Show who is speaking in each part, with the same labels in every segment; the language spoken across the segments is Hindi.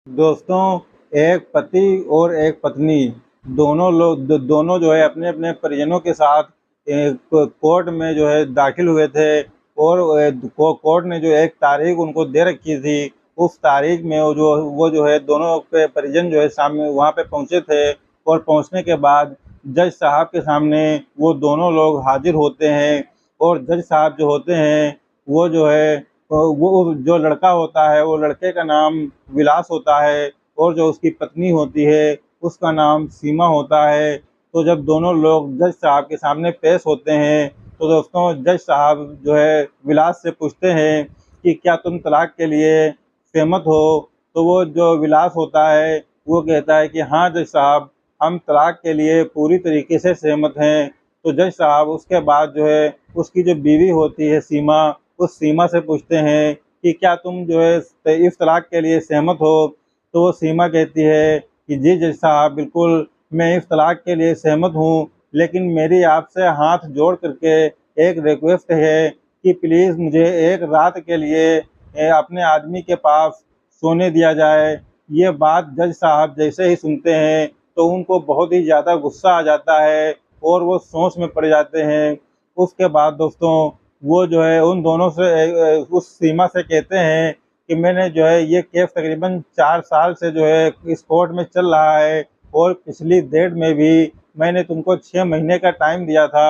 Speaker 1: दोस्तों, एक पति और एक पत्नी दोनों जो है अपने-अपने परिजनों के साथ कोर्ट में जो है दाखिल हुए थे और कोर्ट ने जो एक तारीख उनको दे रखी थी, उस तारीख में वो जो है दोनों के परिजन जो है सामने वहाँ पे पहुँचे थे और पहुँचने के बाद जज साहब के सामने वो दोनों लोग हाज़िर होते हैं और जज साहब जो होते हैं, वो जो है वो जो लड़का होता है, वो लड़के का नाम विलास होता है और जो उसकी पत्नी होती है, उसका नाम सीमा होता है। तो जब दोनों लोग जज साहब के सामने पेश होते हैं, तो दोस्तों जज साहब जो है विलास से पूछते हैं कि क्या तुम तलाक के लिए सहमत हो? तो वो जो विलास होता है, वो कहता है कि हाँ जज साहब, हम तलाक के लिए पूरी तरीके से सहमत हैं। तो जज साहब उसके बाद जो है उसकी जो बीवी होती है सीमा, उस सीमा से पूछते हैं कि क्या तुम जो है इस तलाक के लिए सहमत हो? तो वो सीमा कहती है कि जी जज साहब, बिल्कुल मैं इस तलाक के लिए सहमत हूँ, लेकिन मेरी आपसे हाथ जोड़ करके एक रिक्वेस्ट है कि प्लीज़ मुझे एक रात के लिए अपने आदमी के पास सोने दिया जाए। ये बात जज साहब जैसे ही सुनते हैं, तो उनको बहुत ही ज़्यादा गुस्सा आ जाता है और वो सोच में पड़ जाते हैं। उसके बाद दोस्तों वो जो है उन दोनों से उस सीमा से कहते हैं कि मैंने जो है ये केस तकरीबन 4 साल से जो है इस कोर्ट में चल रहा है और पिछली डेट में भी मैंने तुमको 6 महीने का टाइम दिया था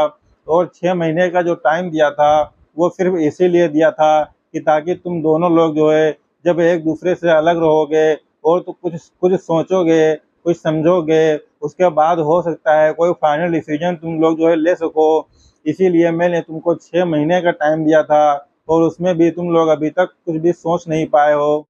Speaker 1: और 6 महीने का जो टाइम दिया था, वो सिर्फ़ इसीलिए दिया था कि ताकि तुम दोनों लोग जो है जब एक-दूसरे से अलग रहोगे और तो कुछ कुछ सोचोगे, कुछ समझोगे, उसके बाद हो सकता है कोई फाइनल डिसीज़न तुम लोग जो है ले सको। इसीलिए मैंने तुमको 6 महीने का टाइम दिया था और उसमें भी तुम लोग अभी तक कुछ भी सोच नहीं पाए हो।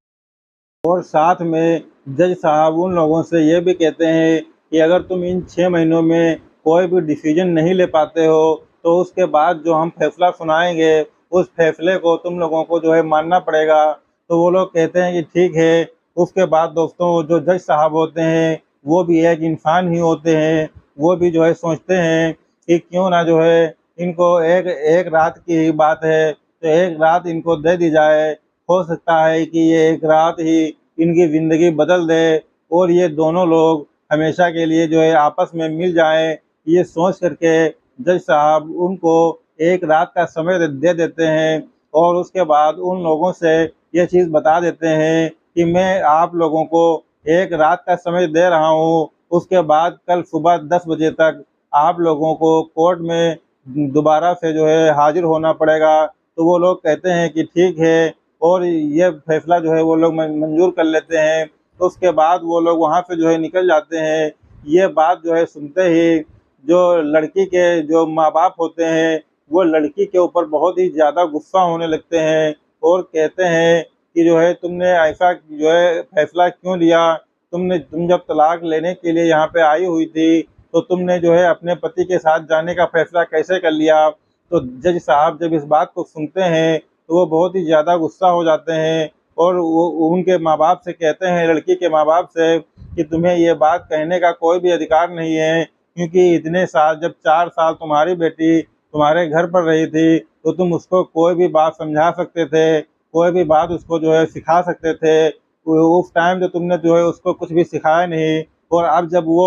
Speaker 1: और साथ में जज साहब उन लोगों से ये भी कहते हैं कि अगर तुम इन 6 महीनों में कोई भी डिसीज़न नहीं ले पाते हो, तो उसके बाद जो हम फैसला सुनाएँगे, उस फैसले को तुम लोगों को जो है मानना पड़ेगा। तो वो लोग कहते हैं कि ठीक है। उसके बाद दोस्तों जो जज साहब होते हैं, वो भी एक इंसान ही होते हैं। वो भी जो है सोचते हैं कि क्यों ना जो है इनको एक एक रात की ही बात है, तो एक रात इनको दे दी जाए। हो सकता है कि ये एक रात ही इनकी ज़िंदगी बदल दे और ये दोनों लोग हमेशा के लिए जो है आपस में मिल जाएँ। ये सोच कर के जज साहब उनको एक रात का समय दे देते हैं और उसके बाद उन लोगों से ये चीज़ बता देते हैं कि मैं आप लोगों को एक रात का समय दे रहा हूँ, उसके बाद कल सुबह 10 बजे तक आप लोगों को कोर्ट में दोबारा से जो है हाज़िर होना पड़ेगा। तो वो लोग कहते हैं कि ठीक है और ये फैसला जो है वो लोग मंज़ूर कर लेते हैं। तो उसके बाद वो लोग वहाँ से जो है निकल जाते हैं। ये बात जो है सुनते ही जो लड़की के जो माँ-बाप होते हैं, वो लड़की के ऊपर बहुत ही ज़्यादा गुस्सा होने लगते हैं और कहते हैं कि जो है तुमने ऐसा जो है फैसला क्यों लिया? तुम जब तलाक लेने के लिए यहाँ पे आई हुई थी, तो तुमने जो है अपने पति के साथ जाने का फैसला कैसे कर लिया? तो जज साहब जब इस बात को सुनते हैं, तो वो बहुत ही ज़्यादा गुस्सा हो जाते हैं और वो उनके माँ-बाप से कहते हैं, लड़की के माँ-बाप से कि तुम्हें ये बात कहने का कोई भी अधिकार नहीं है, क्योंकि इतने साल जब 4 साल तुम्हारी बेटी तुम्हारे घर पर रही थी, तो तुम उसको कोई भी बात समझा सकते थे, कोई भी बात उसको जो है सिखा सकते थे। उस टाइम तो तुमने जो है उसको कुछ भी सिखाया नहीं और अब जब वो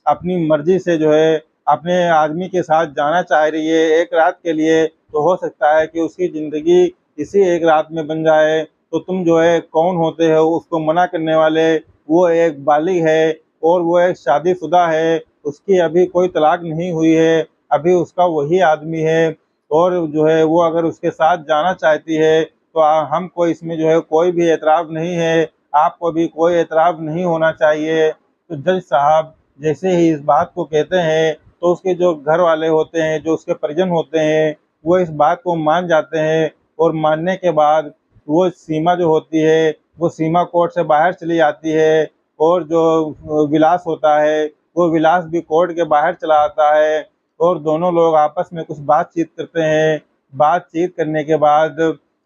Speaker 1: अपनी मर्ज़ी से जो है अपने आदमी के साथ जाना चाह रही है एक रात के लिए, तो हो सकता है कि उसकी ज़िंदगी इसी एक रात में बन जाए। तो तुम जो है कौन होते हो उसको मना करने वाले? वो एक बालिग है और वो एक शादीशुदा है, उसकी अभी कोई तलाक नहीं हुई है, अभी उसका वही आदमी है और जो है वो अगर उसके साथ जाना चाहती है, तो हमको इसमें जो है कोई भी एतराज़ नहीं है, आपको भी कोई एतराज़ नहीं होना चाहिए। तो जज साहब जैसे ही इस बात को कहते हैं, तो उसके जो घर वाले होते हैं, जो उसके परिजन होते हैं, वो इस बात को मान जाते हैं और मानने के बाद वो सीमा जो होती है, वो सीमा कोर्ट से बाहर चली जाती है और जो विलास होता है, वो विलास भी कोर्ट के बाहर चला आता है और दोनों लोग आपस में कुछ बातचीत करते हैं। बातचीत करने के बाद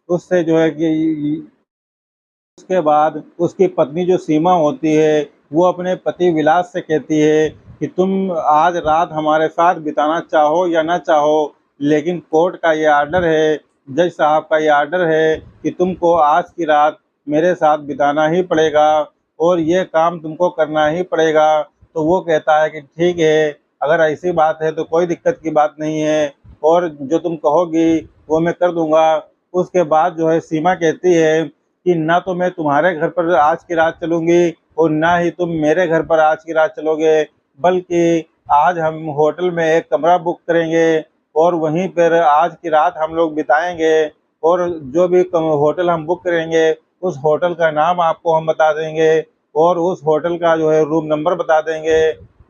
Speaker 1: उससे जो है कि उसके बाद उसकी पत्नी जो सीमा होती है, वो अपने पति विलास से कहती है कि तुम आज रात हमारे साथ बिताना चाहो या ना चाहो, लेकिन कोर्ट का ये ऑर्डर है, जज साहब का ये ऑर्डर है कि तुमको आज की रात मेरे साथ बिताना ही पड़ेगा। और ये काम तुमको करना ही पड़ेगा। तो वो कहता है कि ठीक है, अगर ऐसी बात है तो कोई दिक्कत की बात नहीं है, और जो तुम कहोगी वो मैं कर दूंगा। उसके बाद जो है सीमा कहती है कि ना तो मैं तुम्हारे घर पर आज की रात चलूंगी और ना ही तुम मेरे घर पर आज की रात चलोगे, बल्कि आज हम होटल में एक कमरा बुक करेंगे और वहीं पर आज की रात हम लोग बिताएंगे। और जो भी होटल हम बुक करेंगे उस होटल का नाम आपको हम बता देंगे और उस होटल का जो है रूम नंबर बता देंगे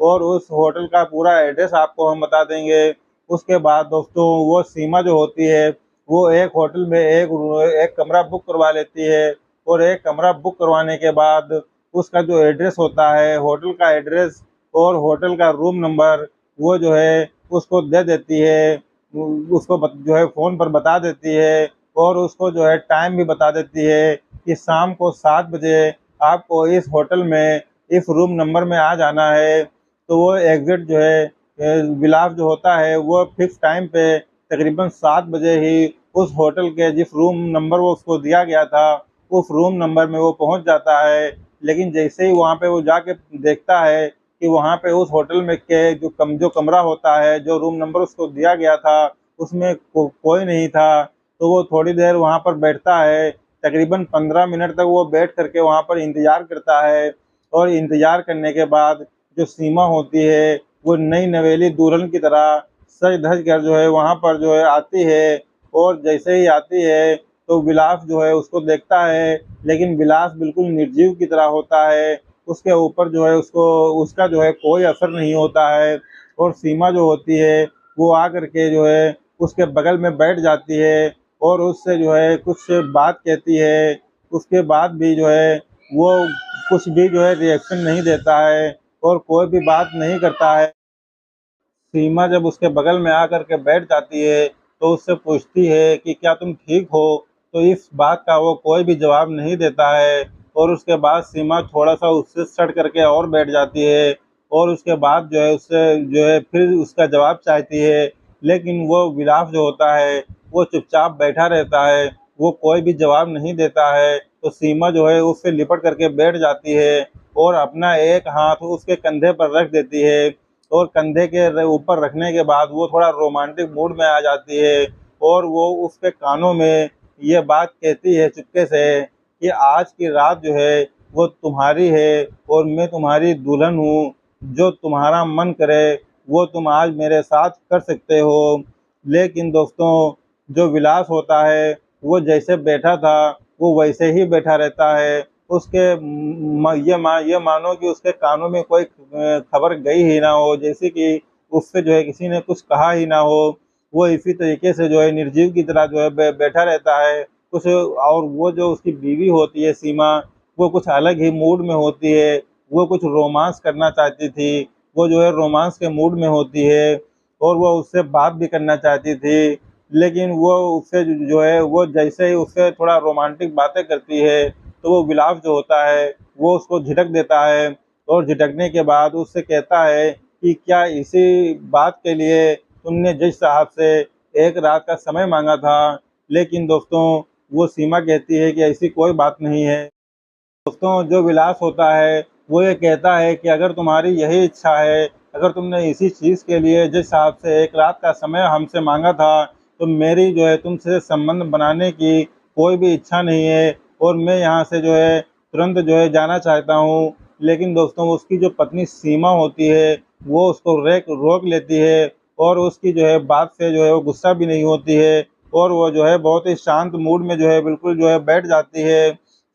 Speaker 1: और उस होटल का पूरा एड्रेस आपको हम बता देंगे। उसके बाद दोस्तों वो सीमा जो होती है वो एक होटल में एक कमरा बुक करवा लेती है और एक कमरा बुक करवाने के बाद उसका जो एड्रेस होता है, होटल का एड्रेस और होटल का रूम नंबर, वो जो है उसको दे देती है। उसको जो है फ़ोन पर बता देती है और उसको जो है टाइम भी बता देती है कि शाम को 7 बजे आपको इस होटल में इस रूम नंबर में आ जाना है। तो वो एग्ज़िट जो है विलास जो होता है वो फिक्स टाइम पे तकरीबन 7 बजे ही उस होटल के जिस रूम नंबर वो उसको दिया गया था उस रूम नंबर में वो पहुंच जाता है। लेकिन जैसे ही वहां पे वो जाके देखता है कि वहां पे उस होटल में के जो कमरा होता है, जो रूम नंबर उसको दिया गया था, उसमें कोई नहीं था। तो वो थोड़ी देर वहां पर बैठता है, तकरीबन 15 मिनट तक वो बैठ करके वहां पर इंतजार करता है। और इंतजार करने के बाद जो सीमा होती है वो नई नवेली दुल्हन की तरह सज धज कर जो है वहां पर जो है आती है। और जैसे ही आती है तो विलास जो है उसको देखता है, लेकिन विलास बिल्कुल निर्जीव की तरह होता है, उसके ऊपर जो है उसको उसका जो है कोई असर नहीं होता है। और सीमा जो होती है वो आकर के जो है उसके बगल में बैठ जाती है और उससे जो है कुछ बात कहती है। उसके बाद भी जो है वो कुछ भी जो है रिएक्शन नहीं देता है और कोई भी बात नहीं करता है। सीमा जब उसके बगल में आकर के बैठ जाती है तो उससे पूछती है कि क्या तुम ठीक हो? तो इस बात का वो कोई भी जवाब नहीं देता है और उसके बाद सीमा थोड़ा-सा उससे सट करके और बैठ जाती है और उसके बाद जो है उससे जो है फिर उसका जवाब चाहती है। लेकिन वो विलास जो होता है वो चुपचाप बैठा रहता है, वो कोई भी जवाब नहीं देता है। तो सीमा जो है उससे लिपट करके बैठ जाती है और अपना एक हाथ उसके कंधे पर रख देती है और कंधे के ऊपर रखने के बाद वो थोड़ा रोमांटिक मूड में आ जाती है और वो उसके कानों में ये बात कहती है चुपके से कि आज की रात जो है वो तुम्हारी है और मैं तुम्हारी दुल्हन हूँ। जो तुम्हारा मन करे वो तुम आज मेरे साथ कर सकते हो। लेकिन दोस्तों जो विलास होता है वो जैसे बैठा था वो वैसे ही बैठा रहता है। उसके ये मानो कि उसके कानों में कोई खबर गई ही ना हो, जैसे कि उससे जो है किसी ने कुछ कहा ही ना हो। वो इसी तरीके से जो है निर्जीव की तरह जो है बैठा रहता है। कुछ और वो जो उसकी बीवी होती है सीमा, वो कुछ अलग ही मूड में होती है। वो कुछ रोमांस करना चाहती थी, वो जो है रोमांस के मूड में होती है और वो उससे बात भी करना चाहती थी। लेकिन वो उससे जो है वो जैसे ही उससे थोड़ा रोमांटिक बातें करती है तो वो विलास जो होता है वो उसको झिटक देता है और झिटकने के बाद उससे कहता है कि क्या इसी बात के लिए तुमने जज साहब से एक रात का समय मांगा था? लेकिन दोस्तों वो सीमा कहती है कि ऐसी कोई बात नहीं है। दोस्तों जो विलास होता है वो ये कहता है कि अगर तुम्हारी यही इच्छा है, अगर तुमने इसी चीज़ के लिए जिस हिसाब से एक रात का समय हमसे मांगा था, तो मेरी जो है तुमसे संबंध बनाने की कोई भी इच्छा नहीं है और मैं यहाँ से जो है तुरंत जो है जाना चाहता हूँ। लेकिन दोस्तों उसकी जो पत्नी सीमा होती है वो उसको रोक लेती है और उसकी जो है बात से जो है वो गुस्सा भी नहीं होती है और वो जो है बहुत ही शांत मूड में जो है बिल्कुल जो है बैठ जाती है।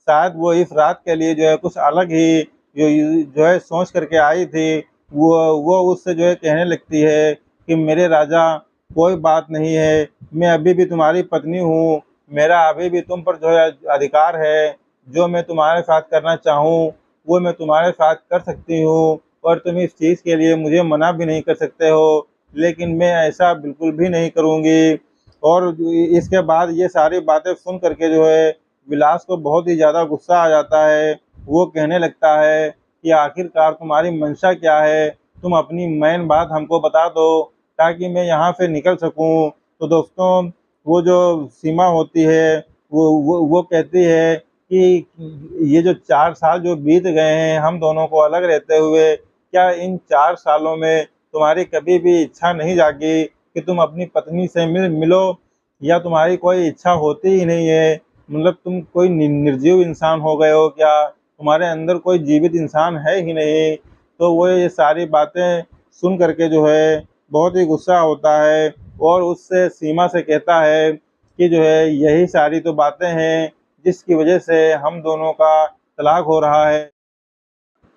Speaker 1: शायद वो इस रात के लिए जो है कुछ अलग ही जो है सोच करके आई थी। वो उससे जो है कहने लगती है कि मेरे राजा कोई बात नहीं है, मैं अभी भी तुम्हारी पत्नी हूँ, मेरा अभी भी तुम पर जो है अधिकार है, जो मैं तुम्हारे साथ करना चाहूँ वो मैं तुम्हारे साथ कर सकती हूँ और तुम इस चीज़ के लिए मुझे मना भी नहीं कर सकते हो। लेकिन मैं ऐसा बिल्कुल भी नहीं करूँगी। और इसके बाद ये सारी बातें सुन करके जो है विलास को बहुत ही ज़्यादा गुस्सा आ जाता है। वो कहने लगता है कि आखिरकार तुम्हारी मंशा क्या है? तुम अपनी मेन बात हमको बता दो ताकि मैं यहाँ से निकल सकूँ। तो दोस्तों वो जो सीमा होती है वो कहती है कि ये जो 4 साल जो बीत गए हैं हम दोनों को अलग रहते हुए, क्या इन 4 सालों में तुम्हारी कभी भी इच्छा नहीं जागी कि तुम अपनी पत्नी से मिलो, या तुम्हारी कोई इच्छा होती ही नहीं है? मतलब तुम कोई निर्जीव इंसान हो गए हो क्या? तुम्हारे अंदर कोई जीवित इंसान है ही नहीं। तो वो ये सारी बातें सुन करके जो है बहुत ही गुस्सा होता है और उससे सीमा से कहता है कि जो है यही सारी तो बातें हैं जिसकी वजह से हम दोनों का तलाक हो रहा है।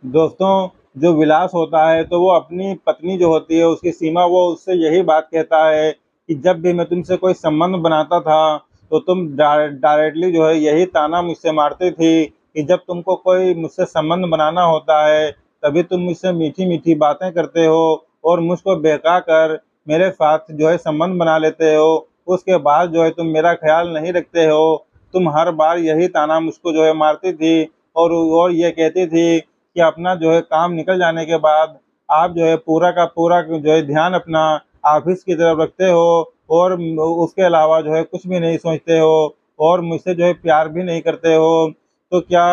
Speaker 1: दोस्तों, जो विलास होता है तो वो अपनी पत्नी जो होती है उसकी सीमा, वो उससे यही बात कहता है कि जब भी मैं तुमसे कोई संबंध बनाता था तो तुम डायरेक्टली जो है यही ताना मुझसे मारती थी कि जब तुमको कोई मुझसे संबंध बनाना होता है तभी तुम मुझसे मीठी मीठी बातें करते हो और मुझको बहका कर मेरे साथ जो है संबंध बना लेते हो। उसके बाद जो है तुम मेरा ख्याल नहीं रखते हो। तुम हर बार यही ताना मुझको जो है मारती थी और ये कहती थी कि अपना जो है काम निकल जाने के बाद आप जो है पूरा का पूरा जो है ध्यान अपना ऑफिस की तरफ रखते हो और उसके अलावा जो है कुछ भी नहीं सोचते हो और मुझसे जो है प्यार भी नहीं करते हो। तो क्या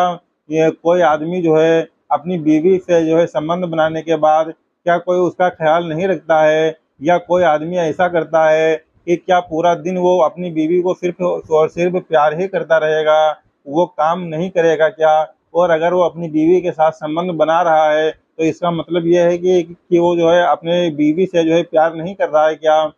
Speaker 1: ये कोई आदमी जो है अपनी बीवी से जो है संबंध बनाने के बाद क्या कोई उसका ख्याल नहीं रखता है, या कोई आदमी ऐसा करता है कि क्या पूरा दिन वो अपनी बीवी को सिर्फ और सिर्फ प्यार ही करता रहेगा, वो काम नहीं करेगा क्या? और अगर वो अपनी बीवी के साथ संबंध बना रहा है तो इसका मतलब ये है कि वो जो है अपने बीवी से जो है प्यार नहीं कर रहा है क्या?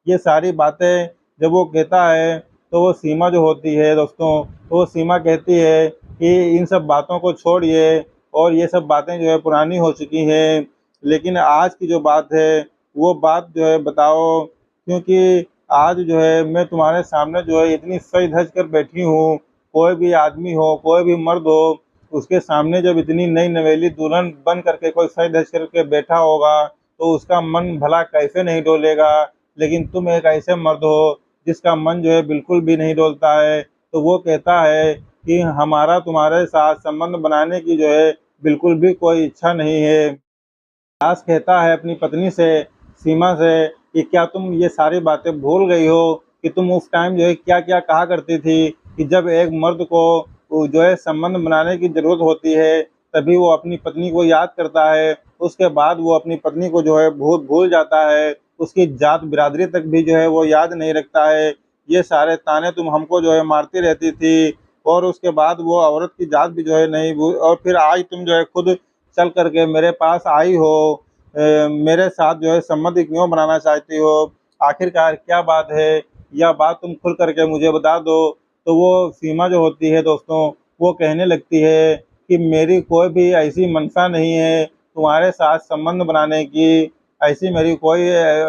Speaker 1: ये सारी बातें जब वो कहता है तो वो सीमा जो होती है दोस्तों, तो वो सीमा कहती है कि इन सब बातों को छोड़िए और ये सब बातें जो है पुरानी हो चुकी हैं। लेकिन आज की जो बात है वो बात जो है बताओ, क्योंकि आज जो है मैं तुम्हारे सामने जो है इतनी सज धज कर बैठी हूँ। कोई भी आदमी हो, कोई भी मर्द हो, उसके सामने जब इतनी नई नवेली दुल्हन बन करके कोई सज धज करके बैठा होगा तो उसका मन भला कैसे नहीं डोलेगा। लेकिन तुम एक ऐसे मर्द हो जिसका मन जो है बिल्कुल भी नहीं डोलता है। तो वो कहता है कि हमारा तुम्हारे साथ संबंध बनाने की जो है बिल्कुल भी कोई इच्छा नहीं है। दास कहता है अपनी पत्नी से, सीमा से, कि क्या तुम ये सारी बातें भूल गई हो कि तुम उस टाइम जो है क्या क्या कहा करती थी कि जब एक मर्द को वो जो है संबंध बनाने की ज़रूरत होती है तभी वो अपनी पत्नी को याद करता है, उसके बाद वो अपनी पत्नी को जो है भूल भूल जाता है, उसकी जात बिरादरी तक भी जो है वो याद नहीं रखता है। ये सारे ताने तुम हमको जो है मारती रहती थी और उसके बाद वो औरत की जात भी जो है नहीं भूल, और फिर आज तुम जो है खुद चल करके मेरे पास आई हो, मेरे साथ जो है संबंध क्यों बनाना चाहती हो? आखिरकार क्या बात है? यह बात तुम खुल करके मुझे बता दो। तो वो सीमा जो होती है दोस्तों, वो कहने लगती है कि मेरी कोई भी ऐसी मंशा नहीं है तुम्हारे साथ संबंध बनाने की। ऐसी मेरी कोई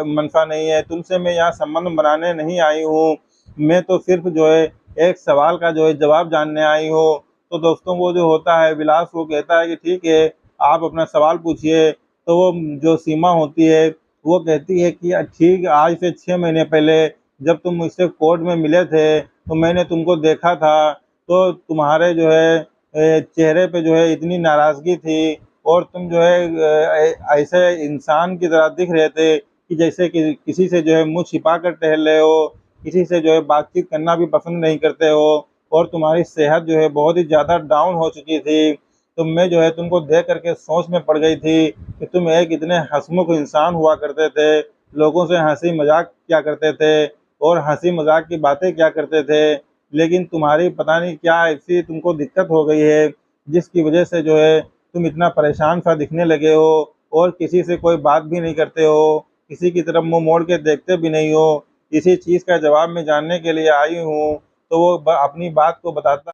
Speaker 1: मंशा नहीं है, तुमसे मैं यहाँ संबंध बनाने नहीं आई हूँ। मैं तो सिर्फ जो है एक सवाल का जो है जवाब जानने आई हूँ। तो दोस्तों वो जो होता है विलास, वो कहता है कि ठीक है, आप अपना सवाल पूछिए। तो वो जो सीमा होती है वो कहती है कि ठीक, आज से 6 महीने पहले जब तुम मुझसे कोर्ट में मिले थे तो मैंने तुमको देखा था, तो तुम्हारे जो है चेहरे पे जो है इतनी नाराज़गी थी और तुम जो है ऐसे इंसान की तरह दिख रहे थे कि जैसे कि किसी से जो है मुँह छिपा कर टहल रहे हो, किसी से जो है बातचीत करना भी पसंद नहीं करते हो और तुम्हारी सेहत जो है बहुत ही ज़्यादा डाउन हो चुकी थी। तो मैं जो है तुमको देख करके सोच में पड़ गई थी कि तुम एक इतने हँसमुख इंसान हुआ करते थे, लोगों से हँसी मज़ाक किया करते थे और हँसी मज़ाक की बातें किया करते थे। लेकिन तुम्हारी पता नहीं क्या ऐसी तुमको दिक्कत हो गई है, जिसकी वजह से जो है तुम इतना परेशान-सा दिखने लगे हो और किसी से कोई बात भी नहीं करते हो, किसी की तरफ मुँह मोड़ के देखते भी नहीं हो। इसी चीज़ का जवाब मैं जानने के लिए आई हूँ। तो वो अपनी बात को बताता,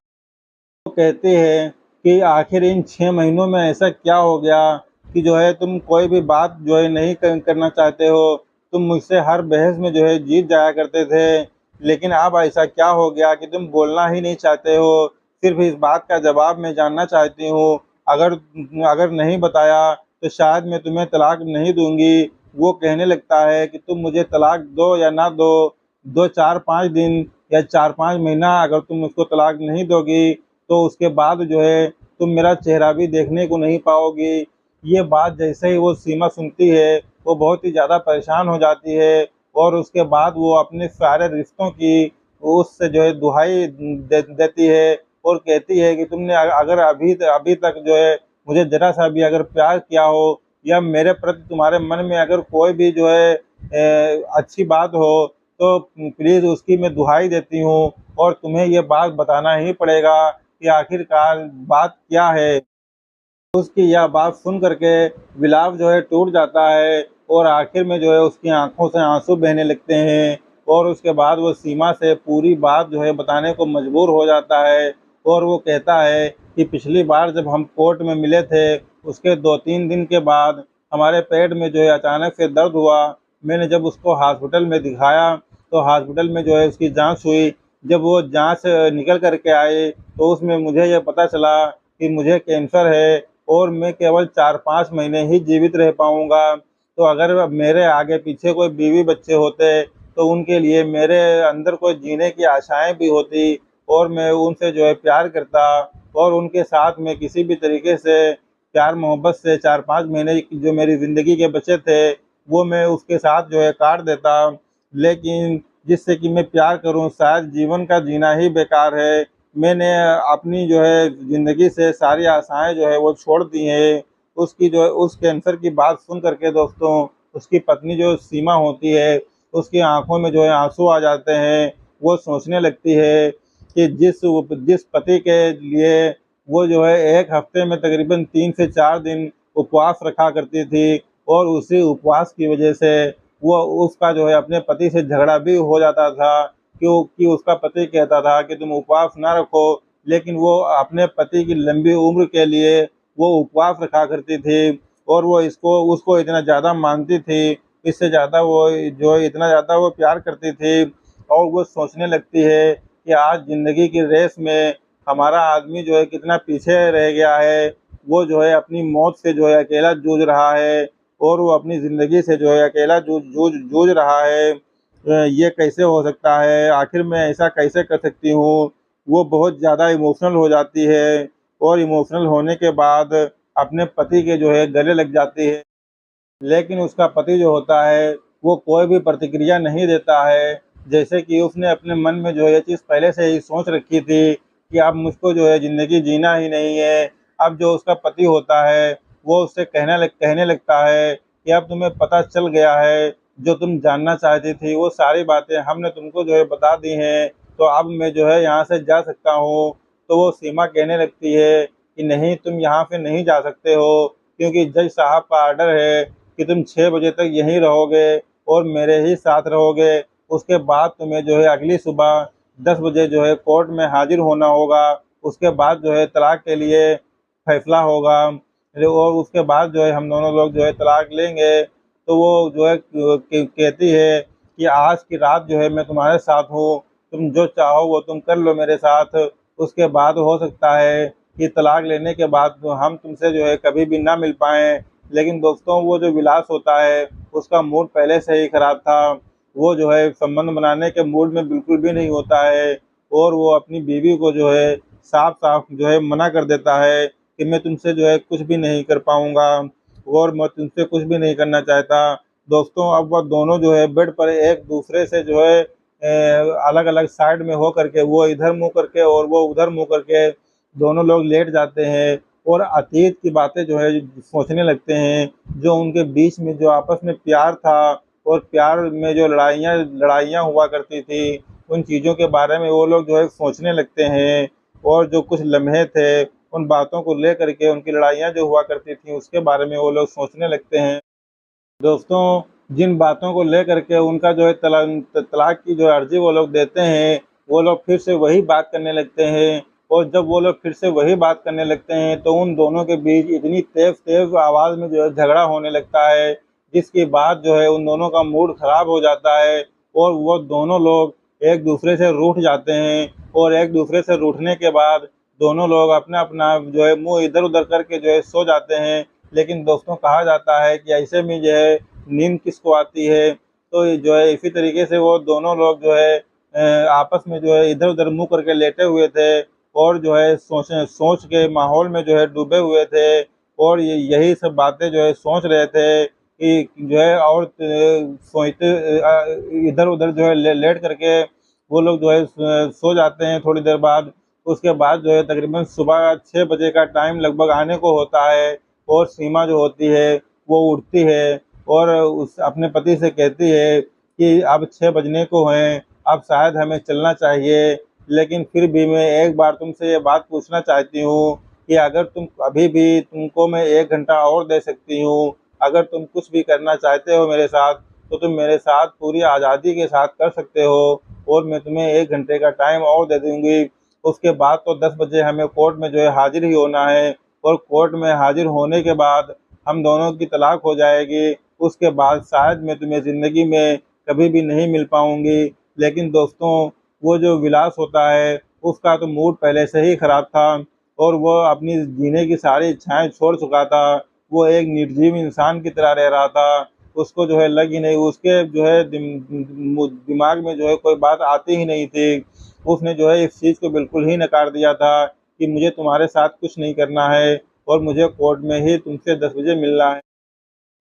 Speaker 1: वो कहते हैं कि आखिर इन 6 महीनों में ऐसा क्या हो गया कि जो है तुम कोई भी बात जो है नहीं करना चाहते हो। तुम मुझसे हर बहस में जो है जीत जाया करते थे, लेकिन अब ऐसा क्या हो गया कि तुम बोलना ही नहीं चाहते हो? सिर्फ़ इस बात का जवाब मैं जानना चाहती हूँ। अगर अगर नहीं बताया तो शायद मैं तुम्हें तलाक नहीं दूँगी। वो कहने लगता है कि तुम मुझे तलाक दो या ना दो, 2 4-5 दिन या 4-5 महीना अगर तुम मुझको तलाक नहीं दोगी तो उसके बाद जो है तुम मेरा चेहरा भी देखने को नहीं पाओगी। ये बात जैसे ही वो सीमा सुनती है, वो बहुत ही ज़्यादा परेशान हो जाती है और उसके बाद वो अपने सारे रिश्तों की उससे जो है दुहाई देती है और कहती है कि तुमने अगर अभी अभी तक जो है मुझे जरा सा भी अगर प्यार किया हो, या मेरे प्रति तुम्हारे मन में अगर कोई भी जो है अच्छी बात हो, तो प्लीज़ उसकी मैं दुहाई देती हूँ, और तुम्हें ये बात बताना ही पड़ेगा कि आखिरकार बात क्या है। उसकी यह बात सुन करके विलाप जो है टूट जाता है, और आखिर में जो है उसकी आंखों से आंसू बहने लगते हैं, और उसके बाद वो सीमा से पूरी बात जो है बताने को मजबूर हो जाता है। और वो कहता है कि पिछली बार जब हम कोर्ट में मिले थे, उसके 2-3 दिन के बाद हमारे पेट में जो है अचानक से दर्द हुआ। मैंने जब उसको हॉस्पिटल में दिखाया, तो हॉस्पिटल में जो है उसकी जांच हुई। जब वो जांच निकल कर के आए, तो उसमें मुझे ये पता चला कि मुझे कैंसर है, और मैं केवल 4-5 महीने ही जीवित रह पाऊँगा। तो अगर मेरे आगे पीछे कोई बीवी बच्चे होते, तो उनके लिए मेरे अंदर कोई जीने की आशाएँ भी होती, और मैं उनसे जो है प्यार करता, और उनके साथ में किसी भी तरीके से प्यार मोहब्बत से 4-5 महीने की जो मेरी ज़िंदगी के बचे थे, वो मैं उसके साथ जो है काट देता। लेकिन जिससे कि मैं प्यार करूँ, शायद जीवन का जीना ही बेकार है। मैंने अपनी जो है ज़िंदगी से सारी आशाएँ जो है वो छोड़ दी हैं। उसकी जो है उस कैंसर की बात सुन कर के दोस्तों, उसकी पत्नी जो सीमा होती है, उसकी आँखों में जो है आँसू आ जाते हैं। वो सोचने लगती है कि जिस पति के लिए वो जो है 1 हफ्ते में तकरीबन 3 से 4 दिन उपवास रखा करती थी, और उसी उपवास की वजह से वो उसका जो है अपने पति से झगड़ा भी हो जाता था। क्योंकि उसका पति कहता था कि तुम उपवास ना रखो, लेकिन वो अपने पति की लंबी उम्र के लिए वो उपवास रखा करती थी, और वो इसको उसको इतना ज़्यादा मानती थी, इससे ज़्यादा वो जो है इतना ज़्यादा वो प्यार करती थी। और वो सोचने लगती है कि आज ज़िंदगी की रेस में हमारा आदमी जो है कितना पीछे रह गया है। वो जो है अपनी मौत से जो है अकेला जूझ रहा है, और वो अपनी ज़िंदगी से जो है अकेला जूझ जूझ जूझ रहा है। ये कैसे हो सकता है? आखिर मैं ऐसा कैसे कर सकती हूँ? वो बहुत ज़्यादा इमोशनल हो जाती है, और इमोशनल होने के बाद अपने पति के जो है गले लग जाती है। लेकिन उसका पति जो होता है, वो कोई भी प्रतिक्रिया नहीं देता है। जैसे कि उसने अपने मन में जो है ये चीज़ पहले से ही सोच रखी थी कि अब मुझको जो है ज़िंदगी जीना ही नहीं है। अब जो उसका पति होता है, वो उससे कहने लगता है कि अब तुम्हें पता चल गया है, जो तुम जानना चाहती थी, वो सारी बातें हमने तुमको जो है बता दी हैं, तो अब मैं जो है यहाँ से जा सकता हूँ। तो वो सीमा कहने लगती है कि नहीं, तुम यहाँ से नहीं जा सकते हो, क्योंकि जज साहब का ऑर्डर है कि तुम 6 बजे तक यहीं रहोगे, और मेरे ही साथ रहोगे। उसके बाद तुम्हें जो है अगली सुबह 10 बजे जो है कोर्ट में हाज़िर होना होगा। उसके बाद जो है तलाक के लिए फैसला होगा, और उसके बाद जो है हम दोनों लोग जो है तलाक लेंगे। तो वो जो है कहती है कि आज की रात जो है मैं तुम्हारे साथ हूँ, तुम जो चाहो वो तुम कर लो मेरे साथ। उसके बाद हो सकता है कि तलाक लेने के बाद तो हम तुमसे जो है कभी भी ना मिल पाएँ। लेकिन दोस्तों, वो जो विलास होता है, उसका मूड पहले से ही खराब था। वो जो है संबंध बनाने के मूड में बिल्कुल भी नहीं होता है, और वो अपनी बीवी को जो है साफ-साफ जो है मना कर देता है कि मैं तुमसे जो है कुछ भी नहीं कर पाऊँगा, और मैं तुमसे कुछ भी नहीं करना चाहता। दोस्तों, अब वो दोनों जो है बेड पर एक-दूसरे से जो है अलग-अलग साइड में हो करके, वो इधर मुँह करके और वो उधर मुँह करके दोनों लोग लेट जाते हैं, और अतीत की बातें जो है सोचने लगते हैं। जो उनके बीच में जो आपस में प्यार था, और प्यार में जो लड़ाइयाँ हुआ करती थी, उन चीज़ों के बारे में वो लोग जो है सोचने लगते हैं। और जो कुछ लम्हे थे, उन बातों को लेकर के उनकी लड़ाइयाँ जो हुआ करती थी, उसके बारे में वो लोग सोचने लगते हैं। दोस्तों, जिन बातों को लेकर के उनका जो है तलाक की जो अर्ज़ी वो लोग देते हैं, वो लोग फिर से वही बात करने लगते हैं, और जब वो लोग फिर से वही बात करने लगते हैं, तो उन दोनों के बीच इतनी तेज़-तेज़ आवाज़ में जो है झगड़ा होने लगता है, जिसके बाद जो है उन दोनों का मूड ख़राब हो जाता है, और वो दोनों लोग एक-दूसरे से रूठ जाते हैं, और एक-दूसरे से रूठने के बाद दोनों लोग अपना-अपना जो है मुँह इधर-उधर करके जो है सो जाते हैं। लेकिन दोस्तों, कहा जाता है कि ऐसे में जो है नींद किसको आती है। तो ये जो है इसी तरीके से वो दोनों लोग जो है आपस में जो है इधर-उधर मुँह करके लेटे हुए थे, और जो है सोच के माहौल में जो है डूबे हुए थे, और यही सब बातें जो है सोच रहे थे कि जो है, और सोचते इधर-उधर जो है लेट करके वो लोग जो है सो जाते हैं थोड़ी देर बाद। उसके बाद जो है तकरीबन सुबह 6 बजे का टाइम लगभग आने को होता है और सीमा जो होती है वो उठती है और उस अपने पति से कहती है कि अब 6 बजने को हैं, अब शायद हमें चलना चाहिए। लेकिन फिर भी मैं एक बार तुमसे ये बात पूछना चाहती हूँ कि अगर तुम अभी भी तुमको मैं 1 घंटा और दे सकती हूँ, अगर तुम कुछ भी करना चाहते हो मेरे साथ, तो तुम मेरे साथ पूरी आज़ादी के साथ कर सकते हो और मैं तुम्हें 1 घंटे का टाइम और दे दूँगी। उसके बाद तो 10 बजे हमें कोर्ट में जो है हाज़िर ही होना है और कोर्ट में हाज़िर होने के बाद हम दोनों की तलाक हो जाएगी। उसके बाद शायद मैं तुम्हें ज़िंदगी में कभी भी नहीं मिल पाऊँगी। लेकिन दोस्तों, वो जो विलास होता है, उसका तो मूड पहले से ही खराब था और वो अपनी जीने की सारी इच्छाएँ छोड़ चुका था। वो एक निर्जीव इंसान की तरह रह रहा था। उसको जो है लग ही नहीं, उसके जो है दिमाग में जो है कोई बात आती ही नहीं थी। उसने जो है इस चीज़ को बिल्कुल ही नकार दिया था कि मुझे तुम्हारे साथ कुछ नहीं करना है और मुझे कोर्ट में ही तुमसे 10 बजे मिलना है।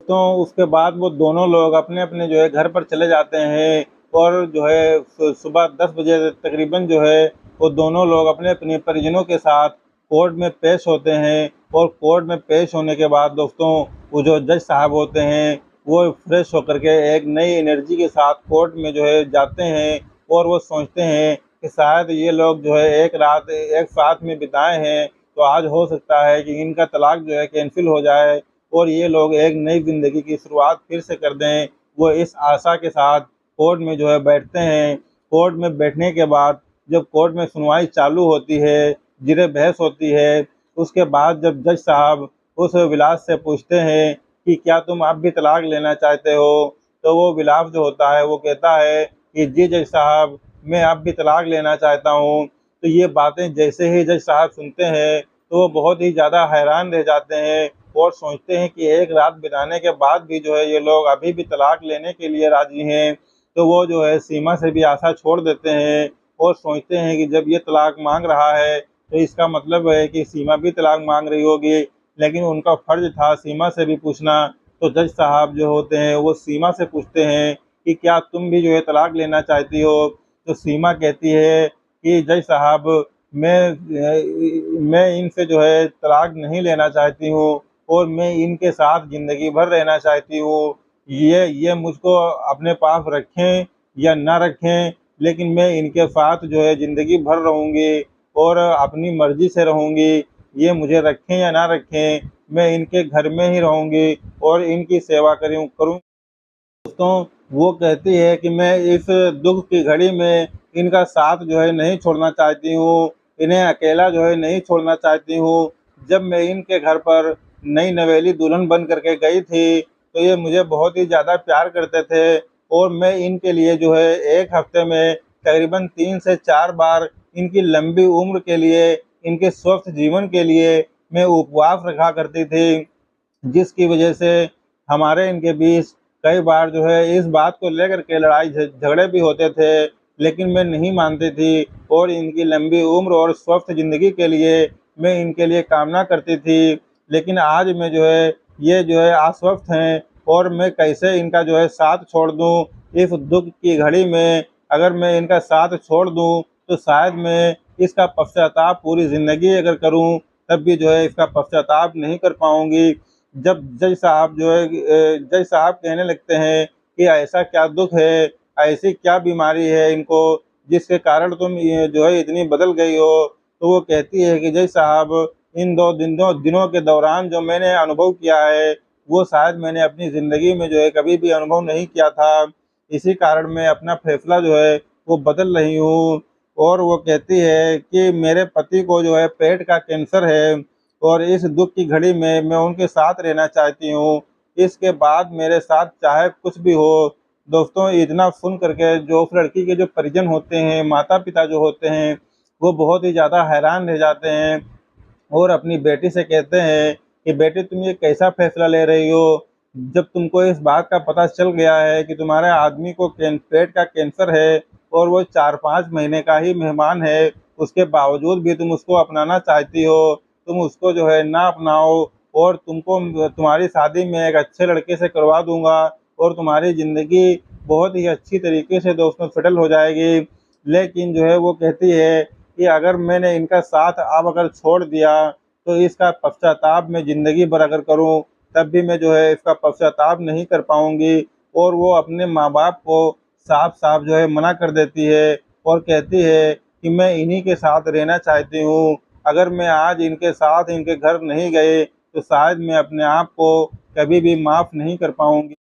Speaker 1: तो उसके बाद वो दोनों लोग अपने-अपने जो है घर पर चले जाते हैं और जो है सुबह 10 बजे तकरीबन जो है वो दोनों लोग अपने-अपने परिजनों के साथ कोर्ट में पेश होते हैं और कोर्ट में पेश होने के बाद दोस्तों, वो जो जज साहब होते हैं, वो फ्रेश होकर के एक नई एनर्जी के साथ कोर्ट में जो है जाते हैं और वो सोचते हैं कि शायद ये लोग जो है एक रात एक साथ में बिताए हैं, तो आज हो सकता है कि इनका तलाक जो है कैंसिल हो जाए और ये लोग एक नई ज़िंदगी की शुरुआत फिर से कर दें। वो इस आशा के साथ कोर्ट में जो है बैठते हैं। कोर्ट में बैठने के बाद जब कोर्ट में सुनवाई चालू होती है, जिरह-बहस होती है, उसके बाद जब जज साहब उस विलास से पूछते हैं कि क्या तुम अब भी तलाक लेना चाहते हो? तो वो विलास जो होता है वो कहता है कि जी जज साहब, मैं अब भी तलाक लेना चाहता हूँ। तो ये बातें जैसे ही जज साहब सुनते हैं, तो वो बहुत ही ज़्यादा हैरान रह जाते हैं और सोचते हैं कि एक रात बिताने के बाद भी जो है ये लोग अभी भी तलाक लेने के लिए राज़ी हैं। तो वो जो है सीमा से भी आशा छोड़ देते हैं और सोचते हैं कि जब ये तलाक माँग रहा है, तो इसका मतलब है कि सीमा भी तलाक माँग रही होगी। लेकिन उनका फ़र्ज़ था सीमा से भी पूछना, तो जज साहब जो होते हैं वो सीमा से पूछते हैं कि क्या तुम भी जो है तलाक लेना चाहती हो? तो सीमा कहती है कि जज साहब, मैं इनसे जो है तलाक नहीं लेना चाहती हूँ और मैं इनके साथ ज़िंदगी भर रहना चाहती हूँ। ये मुझको अपने पास रखें या ना रखें, लेकिन मैं इनके साथ जो है ज़िंदगी भर रहूँगी और अपनी मर्ज़ी से रहूँगी। ये मुझे रखें या ना रखें, मैं इनके घर में ही रहूँगी और इनकी सेवा करूँ। दोस्तों, वो कहती है कि मैं इस दुःख की घड़ी में इनका साथ जो है नहीं छोड़ना चाहती हूँ, इन्हें अकेला जो है नहीं छोड़ना चाहती हूँ। जब मैं इनके घर पर नई नवेली दुल्हन बन कर के गई थी, तो ये मुझे बहुत ही ज़्यादा प्यार करते थे और मैं इनके लिए जो है 1 हफ़्ते में तकरीबन 3 से 4 बार इनकी लंबी उम्र के लिए, इनके स्वस्थ जीवन के लिए मैं उपवास रखा करती थी। जिसकी वजह से हमारे इनके बीच कई बार जो है इस बात को लेकर के लड़ाई झगड़े भी होते थे, लेकिन मैं नहीं मानती थी और इनकी लंबी उम्र और स्वस्थ ज़िंदगी के लिए मैं इनके लिए कामना करती थी। लेकिन आज मैं जो है ये जो है अस्वस्थ हैं और मैं कैसे इनका जो है साथ छोड़ दूँ इस दुःख की घड़ी में। अगर मैं इनका साथ छोड़ दूँ, तो शायद मैं इसका पश्चाताप पूरी ज़िंदगी अगर करूँ, तब भी जो है इसका पश्चाताप नहीं कर पाऊँगी। जब जज साहब कहने लगते हैं कि ऐसा क्या दुःख है, ऐसी क्या बीमारी है इनको जिसके कारण तुम ये जो है इतनी बदल गई हो? तो वो कहती है कि जज साहब, इन 2 दिनों के दौरान जो मैंने अनुभव किया है, वो शायद मैंने अपनी ज़िंदगी में जो है कभी भी अनुभव नहीं किया था। इसी कारण मैं अपना फैसला जो है वो बदल रही हूँ और वो कहती है कि मेरे पति को जो है पेट का कैंसर है और इस दुःख की घड़ी में मैं उनके साथ रहना चाहती हूँ। इसके बाद मेरे साथ चाहे कुछ भी हो। दोस्तों, इतना सुन कर के जो उस लड़की के जो परिजन होते हैं, माता-पिता जो होते हैं, वो बहुत ही ज़्यादा हैरान रह जाते हैं और अपनी बेटी से कहते हैं कि बेटी, तुम ये कैसा फ़ैसला ले रही हो? जब तुमको इस बात का पता चल गया है कि तुम्हारे आदमी को पेट का कैंसर है और वो 4-5 महीने का ही मेहमान है, उसके बावजूद भी तुम उसको अपनाना चाहती हो। तुम उसको जो है ना अपनाओ और तुम्हारी शादी मैं एक अच्छे लड़के से करवा दूँगा और तुम्हारी ज़िंदगी बहुत ही अच्छी तरीके से दोस्तों सेटल हो जाएगी। लेकिन जो है वो कहती है कि अगर मैंने इनका साथ अब अगर छोड़ दिया तो इसका पश्चाताप मैं ज़िंदगी भर अगर करूँ तब भी मैं जो है इसका पश्चाताप नहीं कर पाऊँगी। और वो अपने माँ-बाप को साफ-साफ जो है मना कर देती है और कहती है कि मैं इन्हीं के साथ रहना चाहती हूँ। अगर मैं आज इनके साथ इनके घर नहीं गए तो शायद मैं अपने आप को कभी भी माफ़ नहीं कर पाऊँगी।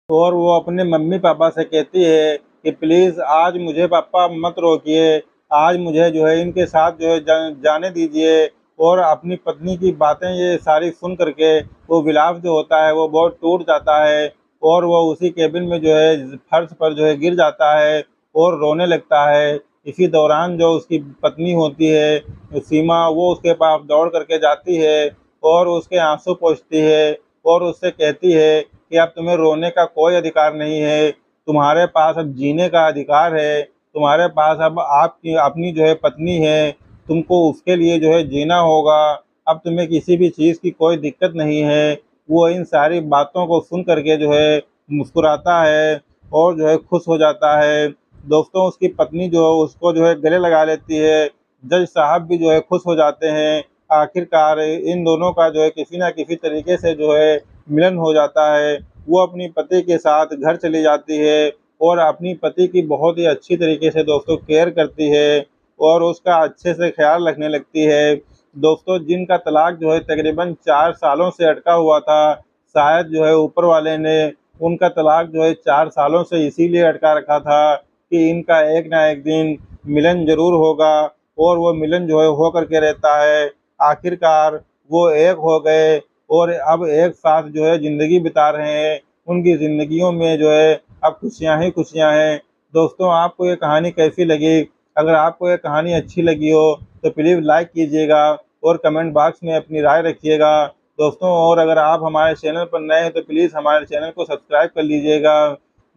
Speaker 1: और वो अपने मम्मी-पापा से कहती है कि प्लीज़ आज मुझे पापा मत रोकिए, आज मुझे जो है इनके साथ जो है जाने दीजिए। और अपनी पत्नी की बातें ये सारी सुन कर के वो विलाप जो होता है वो बहुत टूट जाता है और वो उसी केबिन में जो है फर्श पर जो है गिर जाता है और रोने लगता है। इसी दौरान जो उसकी पत्नी होती है सीमा, वो उसके पास दौड़ कर के जाती है और उसके आँसू पोंछती है और उससे कहती है कि अब तुम्हें रोने का कोई अधिकार नहीं है, तुम्हारे पास अब जीने का अधिकार है, तुम्हारे पास अब आपकी अपनी जो है पत्नी है, तुमको उसके लिए जो है जीना होगा, अब तुम्हें किसी भी चीज़ की कोई दिक्कत नहीं है। वो इन सारी बातों को सुन कर के जो है मुस्कुराता है और जो है खुश हो जाता है। दोस्तों उसकी पत्नी जो है उसको जो है गले लगा लेती है, जज साहब भी जो है खुश हो जाते हैं। आखिरकार इन दोनों का जो है किसी न किसी तरीके से जो है मिलन हो जाता है। वो अपनी पति के साथ घर चली जाती है और अपनी पति की बहुत ही अच्छी तरीके से दोस्तों केयर करती है और उसका अच्छे से ख़्याल रखने लगती है। दोस्तों जिनका तलाक जो है तकरीबन 4 सालों से अटका हुआ था, शायद जो है ऊपर वाले ने उनका तलाक जो है 4 सालों से इसीलिए अटका रखा था कि इनका एक ना एक दिन मिलन ज़रूर होगा और वो मिलन जो है हो कर के रहता है। आखिरकार वो एक हो गए और अब एक साथ जो है ज़िंदगी बिता रहे हैं। उनकी ज़िंदगियों में जो है अब खुशियाँ ही खुशियाँ हैं। दोस्तों आपको ये कहानी कैसी लगी? अगर आपको ये कहानी अच्छी लगी हो तो प्लीज़ लाइक कीजिएगा और कमेंट बॉक्स में अपनी राय रखिएगा। दोस्तों और अगर आप हमारे चैनल पर नए हैं तो प्लीज़ हमारे चैनल को सब्सक्राइब कर लीजिएगा।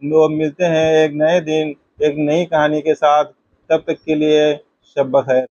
Speaker 1: और मिलते हैं एक नए दिन, एक नई कहानी के साथ। तब तक के लिए शब ख़ैर।